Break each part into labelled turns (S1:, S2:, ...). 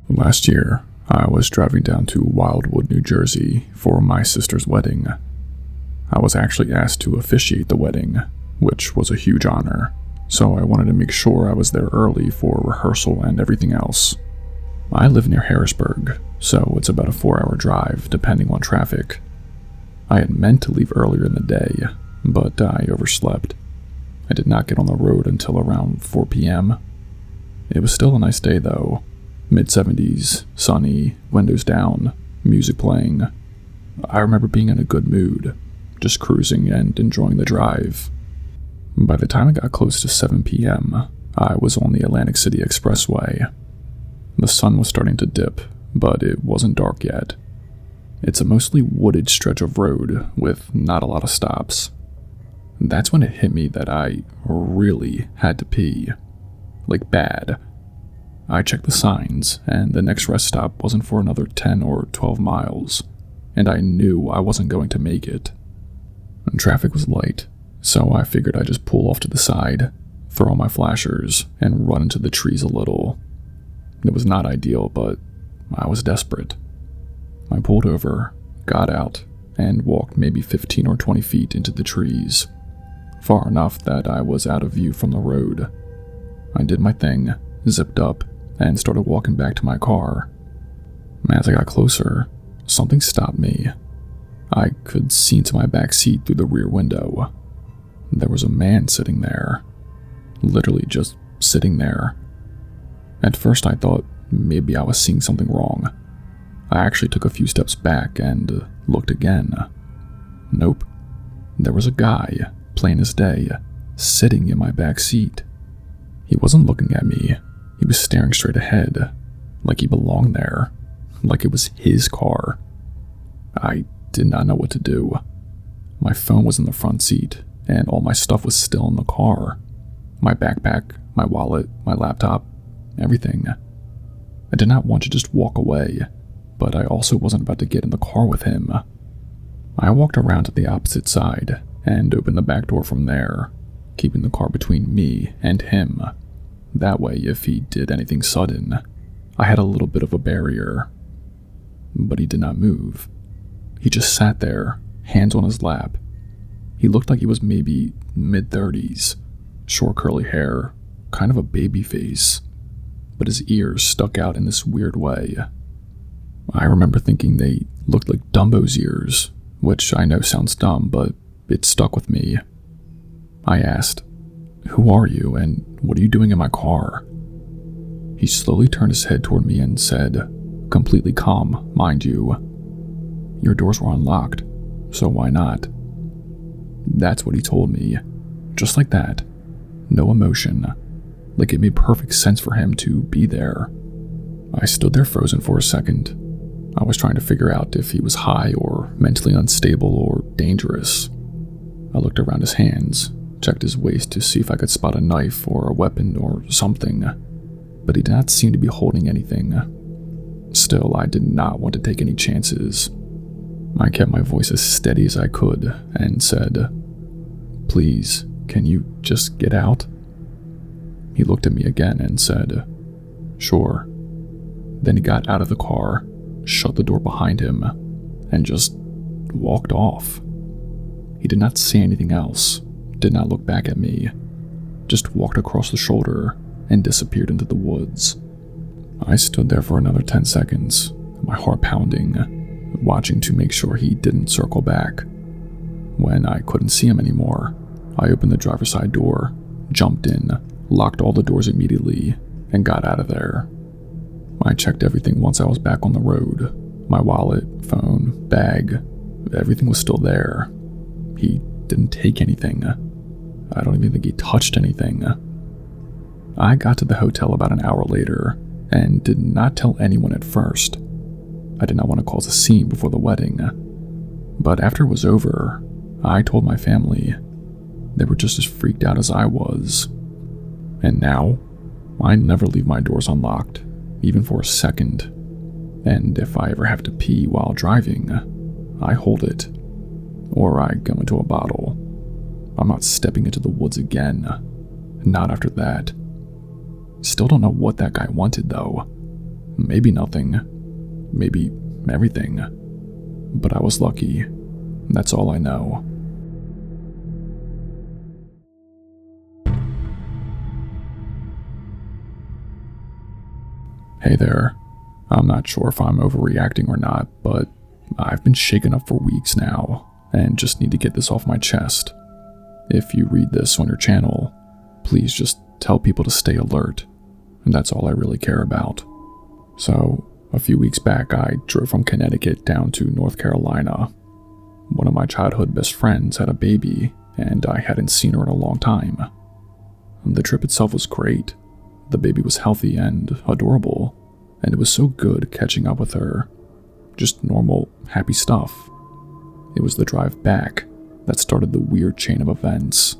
S1: Last year, I was driving down to Wildwood, New Jersey for my sister's wedding. I was actually asked to officiate the wedding, which was a huge honor, so I wanted to make sure I was there early for rehearsal and everything else. I live near Harrisburg, so it's about a 4-hour drive depending on traffic. I had meant to leave earlier in the day, but I overslept. I did not get on the road until around 4 p.m. It was still a nice day though. Mid-70s, sunny, windows down, music playing. I remember being in a good mood, just cruising and enjoying the drive. By the time I got close to 7 p.m., I was on the Atlantic City Expressway. The sun was starting to dip, but it wasn't dark yet. It's a mostly wooded stretch of road with not a lot of stops. That's when it hit me that I really had to pee. Like bad. I checked the signs, and the next rest stop wasn't for another 10 or 12 miles, and I knew I wasn't going to make it. And traffic was light, so I figured I'd just pull off to the side, throw on my flashers, and run into the trees a little. It was not ideal, but I was desperate. I pulled over, got out, and walked maybe 15 or 20 feet into the trees, far enough that I was out of view from the road. I did my thing, zipped up, and started walking back to my car. As I got closer, something stopped me. I could see into my back seat through the rear window. There was a man sitting there. Literally just sitting there. At first I thought maybe I was seeing something wrong. I actually took a few steps back and looked again. Nope. There was a guy, plain as day, sitting in my back seat. He wasn't looking at me. He was staring straight ahead, like he belonged there, like it was his car. I did not know what to do. My phone was in the front seat, and all my stuff was still in the car. My backpack, my wallet, my laptop, everything. I did not want to just walk away, but I also wasn't about to get in the car with him. I walked around to the opposite side and opened the back door from there, keeping the car between me and him. That way, if he did anything sudden, I had a little bit of a barrier. But he did not move. He just sat there, hands on his lap. He looked like he was maybe mid-30s, short curly hair, kind of a baby face, but his ears stuck out in this weird way. I remember thinking they looked like Dumbo's ears, which I know sounds dumb, but it stuck with me. I asked, "Who are you, and what are you doing in my car?" He slowly turned his head toward me and said, completely calm, mind you, "Your doors were unlocked, so why not?" That's what he told me, just like that. No emotion, like it made perfect sense for him to be there. I stood there frozen for a second. I was trying to figure out if he was high or mentally unstable or dangerous. I looked around his hands, checked his waist to see if I could spot a knife or a weapon or something, but he did not seem to be holding anything. Still, I did not want to take any chances. I kept my voice as steady as I could and said, "Please, can you just get out?" He looked at me again and said, "Sure." Then he got out of the car, shut the door behind him, and just walked off. He did not say anything else, did not look back at me, just walked across the shoulder and disappeared into the woods. I stood there for another 10 seconds, my heart pounding, watching to make sure he didn't circle back. When I couldn't see him anymore, I opened the driver's side door, jumped in, locked all the doors immediately, and got out of there. I checked everything once I was back on the road. My wallet, phone, bag, everything was still there. He didn't take anything. I don't even think he touched anything. I got to the hotel about an hour later and did not tell anyone at first. I did not want to cause a scene before the wedding. But after it was over, I told my family. They were just as freaked out as I was. And now, I never leave my doors unlocked, even for a second. And if I ever have to pee while driving, I hold it. Or I go into a bottle. I'm not stepping into the woods again. Not after that. Still don't know what that guy wanted, though. Maybe nothing. Maybe everything. But I was lucky. That's all I know. Hey there. I'm not sure if I'm overreacting or not, but I've been shaken up for weeks now, and just need to get this off my chest. If you read this on your channel, please just tell people to stay alert, and that's all I really care about. So, a few weeks back, I drove from Connecticut down to North Carolina. One of my childhood best friends had a baby, and I hadn't seen her in a long time. The trip itself was great. The baby was healthy and adorable, and it was so good catching up with her. Just normal, happy stuff. It was the drive back that started the weird chain of events.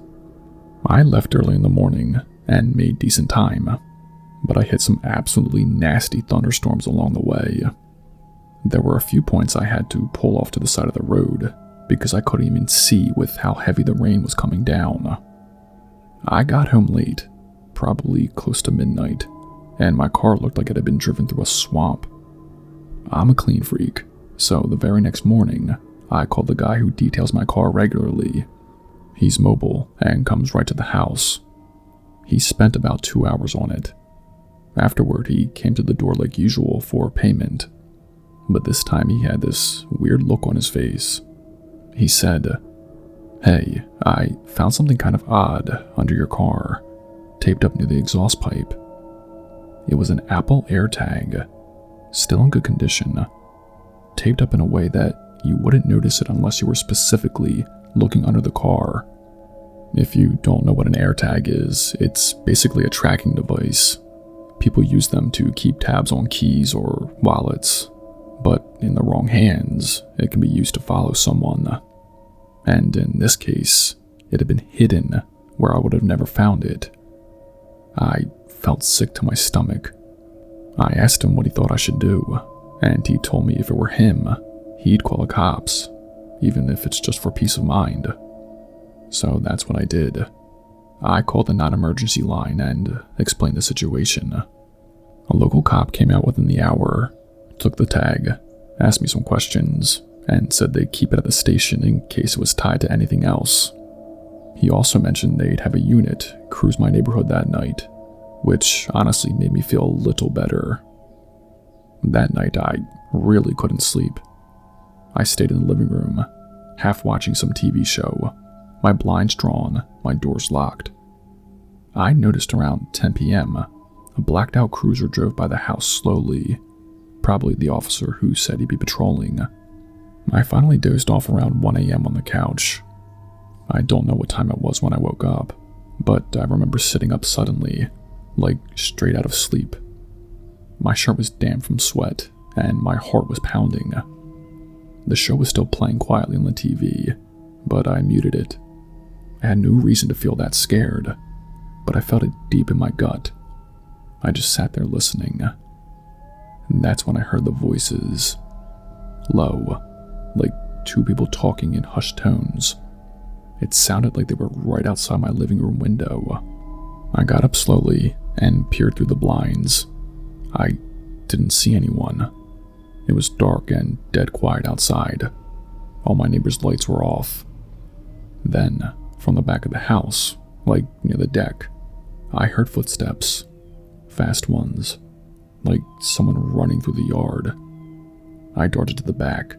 S1: I left early in the morning and made decent time, but I hit some absolutely nasty thunderstorms along the way. There were a few points I had to pull off to the side of the road because I couldn't even see with how heavy the rain was coming down. I got home late, probably close to midnight, and my car looked like it had been driven through a swamp. I'm a clean freak, so the very next morning, I called the guy who details my car regularly. He's mobile and comes right to the house. He spent about 2 hours on it. Afterward, he came to the door like usual for payment, but this time he had this weird look on his face. He said, "Hey, I found something kind of odd under your car, taped up near the exhaust pipe." It was an Apple AirTag, still in good condition, taped up in a way that you wouldn't notice it unless you were specifically looking under the car. If you don't know what an AirTag is, it's basically a tracking device. People use them to keep tabs on keys or wallets, but in the wrong hands, it can be used to follow someone. And in this case, it had been hidden where I would have never found it. I felt sick to my stomach. I asked him what he thought I should do, and he told me if it were him, he'd call the cops, even if it's just for peace of mind. So that's what I did. I called the non-emergency line and explained the situation. A local cop came out within the hour, took the tag, asked me some questions, and said they'd keep it at the station in case it was tied to anything else. He also mentioned they'd have a unit cruise my neighborhood that night, which honestly made me feel a little better. That night, I really couldn't sleep. I stayed in the living room, half watching some TV show, my blinds drawn, my doors locked. I noticed around 10 p.m., a blacked-out cruiser drove by the house slowly, probably the officer who said he'd be patrolling. I finally dozed off around 1 a.m. on the couch. I don't know what time it was when I woke up, but I remember sitting up suddenly, like straight out of sleep. My shirt was damp from sweat, and my heart was pounding. The show was still playing quietly on the TV, but I muted it. I had no reason to feel that scared, but I felt it deep in my gut. I just sat there listening. And that's when I heard the voices. Low, like two people talking in hushed tones. It sounded like they were right outside my living room window. I got up slowly and peered through the blinds. I didn't see anyone. It was dark and dead quiet outside. All my neighbors' lights were off. Then, from the back of the house, like near the deck, I heard footsteps. Fast ones, like someone running through the yard. I darted to the back,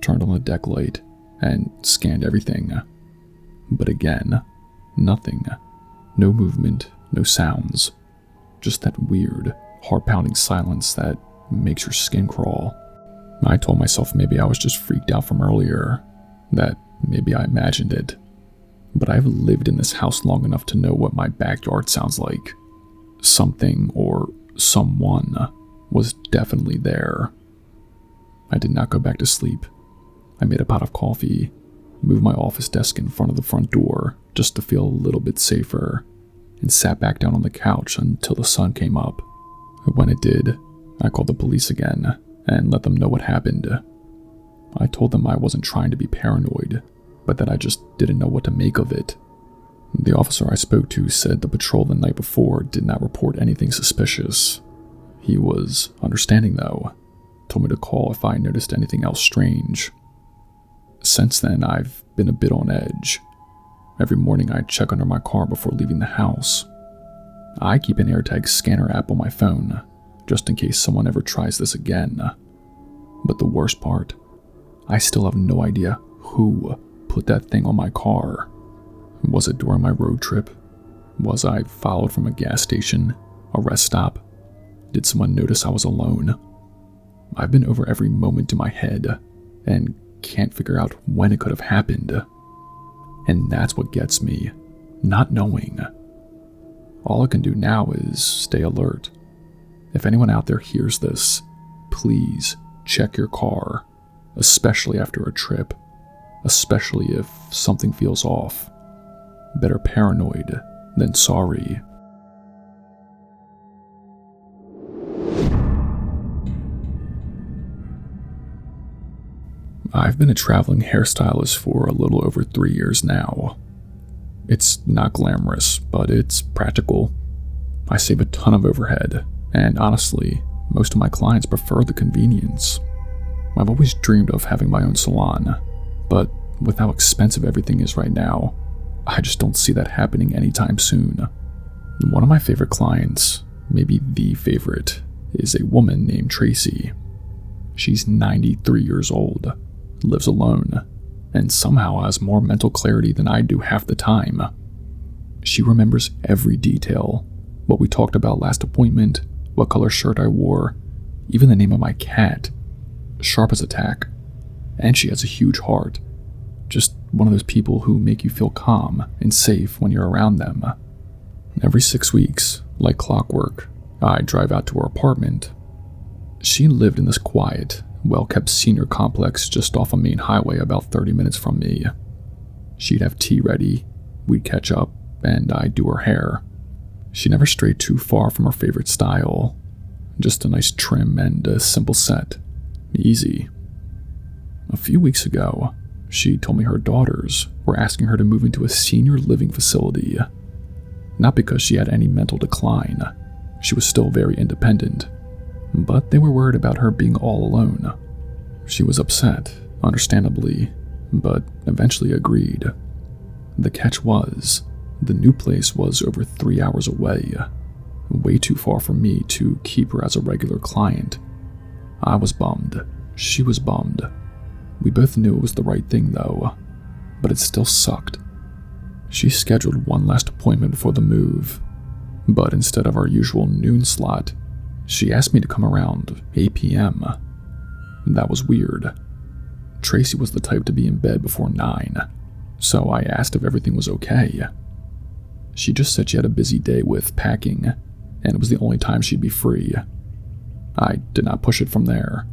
S1: turned on the deck light, and scanned everything. But again, nothing. No movement, no sounds. Just that weird, heart-pounding silence that makes your skin crawl. I told myself maybe I was just freaked out from earlier, that maybe I imagined it. But I've lived in this house long enough to know what my backyard sounds like. Something or someone was definitely there. I did not go back to sleep. I made a pot of coffee, moved my office desk in front of the front door just to feel a little bit safer, and sat back down on the couch until the sun came up. When it did, I called the police again and let them know what happened. I told them I wasn't trying to be paranoid, but that I just didn't know what to make of it. The officer I spoke to said the patrol the night before did not report anything suspicious. He was understanding though, told me to call if I noticed anything else strange. Since then, I've been a bit on edge. Every morning I check under my car before leaving the house. I keep an AirTag scanner app on my phone, just in case someone ever tries this again. But the worst part, I still have no idea who put that thing on my car. Was it during my road trip? Was I followed from a gas station, a rest stop? Did someone notice I was alone? I've been over every moment in my head and can't figure out when it could have happened. And that's what gets me, not knowing. All I can do now is stay alert. If anyone out there hears this, please check your car, especially after a trip, especially if something feels off. Better paranoid than sorry. I've been a traveling hairstylist for a little over 3 years now. It's not glamorous, but it's practical. I save a ton of overhead, and honestly, most of my clients prefer the convenience. I've always dreamed of having my own salon, but with how expensive everything is right now, I just don't see that happening anytime soon. One of my favorite clients, maybe the favorite, is a woman named Tracy. She's 93 years old, lives alone, and somehow has more mental clarity than I do half the time. She remembers every detail, what we talked about last appointment, what color shirt I wore, even the name of my cat. Sharp as a tack. And she has a huge heart. Just one of those people who make you feel calm and safe when you're around them. Every 6 weeks, like clockwork, I drive out to her apartment. She lived in this quiet, well-kept senior complex just off a main highway about 30 minutes from me. She'd have tea ready, we'd catch up, and I'd do her hair. She never strayed too far from her favorite style. Just a nice trim and a simple set. Easy. A few weeks ago, she told me her daughters were asking her to move into a senior living facility. Not because she had any mental decline. She was still very independent. But they were worried about her being all alone. She was upset, understandably, but eventually agreed. The catch was, the new place was over 3 hours away, way too far for me to keep her as a regular client. I was bummed. She was bummed. We both knew it was the right thing though, but it still sucked. She scheduled one last appointment before the move, but instead of our usual noon slot, she asked me to come around 8 p.m. That was weird. Tracy was the type to be in bed before 9, so I asked if everything was okay. She just said she had a busy day with packing, and it was the only time she'd be free. I did not push it from there.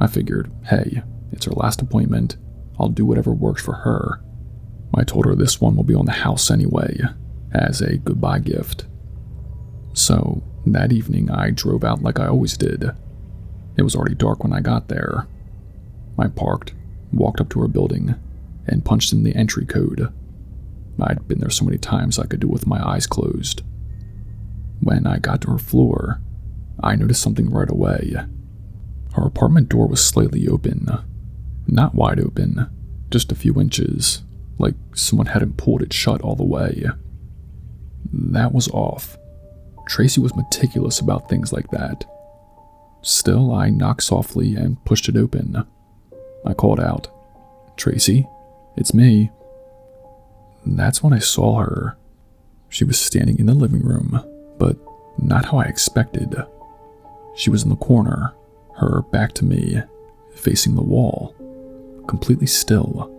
S1: I figured, hey, it's her last appointment, I'll do whatever works for her. I told her this one will be on the house anyway, as a goodbye gift. So, that evening I drove out like I always did. It was already dark when I got there. I parked, walked up to her building, and punched in the entry code. I'd been there so many times I could do it with my eyes closed. When I got to her floor, I noticed something right away. Her apartment door was slightly open. Not wide open, just a few inches, like someone hadn't pulled it shut all the way. That was off. Tracy was meticulous about things like that. Still, I knocked softly and pushed it open. I called out, "Tracy, it's me." That's when I saw her. She was standing in the living room, but not how I expected. She was in the corner, her back to me, facing the wall, completely still.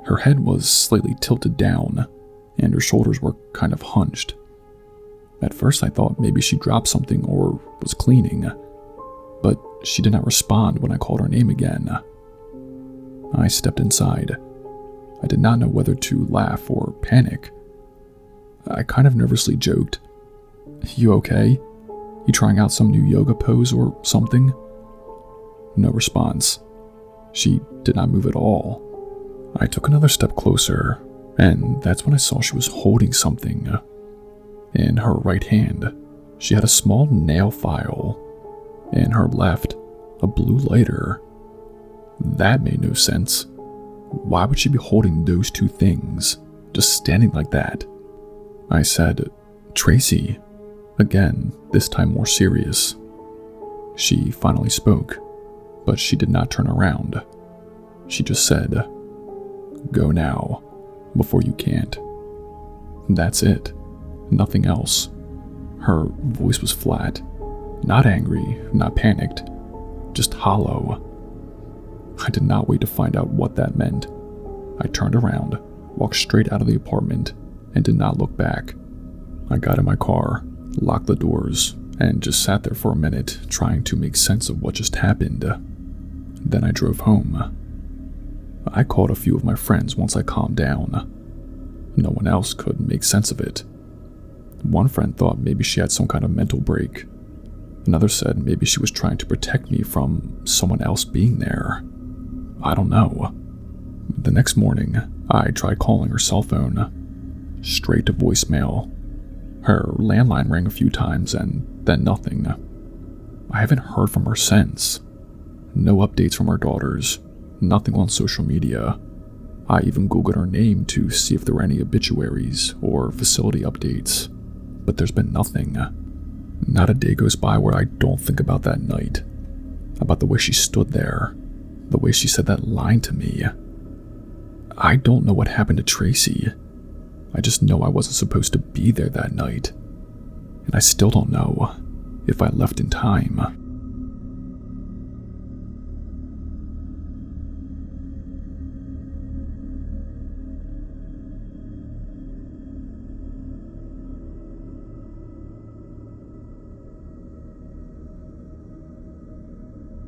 S1: Her head was slightly tilted down, and her shoulders were kind of hunched. At first I thought maybe she dropped something or was cleaning, but she did not respond when I called her name again. I stepped inside. I did not know whether to laugh or panic. I kind of nervously joked, "You okay? You trying out some new yoga pose or something?" No response. She did not move at all. I took another step closer, and that's when I saw she was holding something. In her right hand, She had a small nail file. In her left, a blue lighter. That made no sense. Why would she be holding those two things, just standing like that? I said, "Tracy," again, this time more serious. She finally spoke, but she did not turn around. She just said, "Go now, before you can't." That's it. Nothing else. Her voice was flat. Not angry, not panicked. Just hollow. I did not wait to find out what that meant. I turned around, walked straight out of the apartment, and did not look back. I got in my car, locked the doors, and just sat there for a minute trying to make sense of what just happened. Then I drove home. I called a few of my friends once I calmed down. No one else could make sense of it. One friend thought maybe she had some kind of mental break. Another said maybe she was trying to protect me from someone else being there. I don't know. The next morning, I tried calling her cell phone. Straight to voicemail. Her landline rang a few times and then nothing. I haven't heard from her since. No updates from her daughters. Nothing on social media. I even Googled her name to see if there were any obituaries or facility updates. But there's been nothing. Not a day goes by where I don't think about that night. About the way she stood there. The way she said that line to me. I don't know what happened to Tracy. I just know I wasn't supposed to be there that night. And I still don't know if I left in time.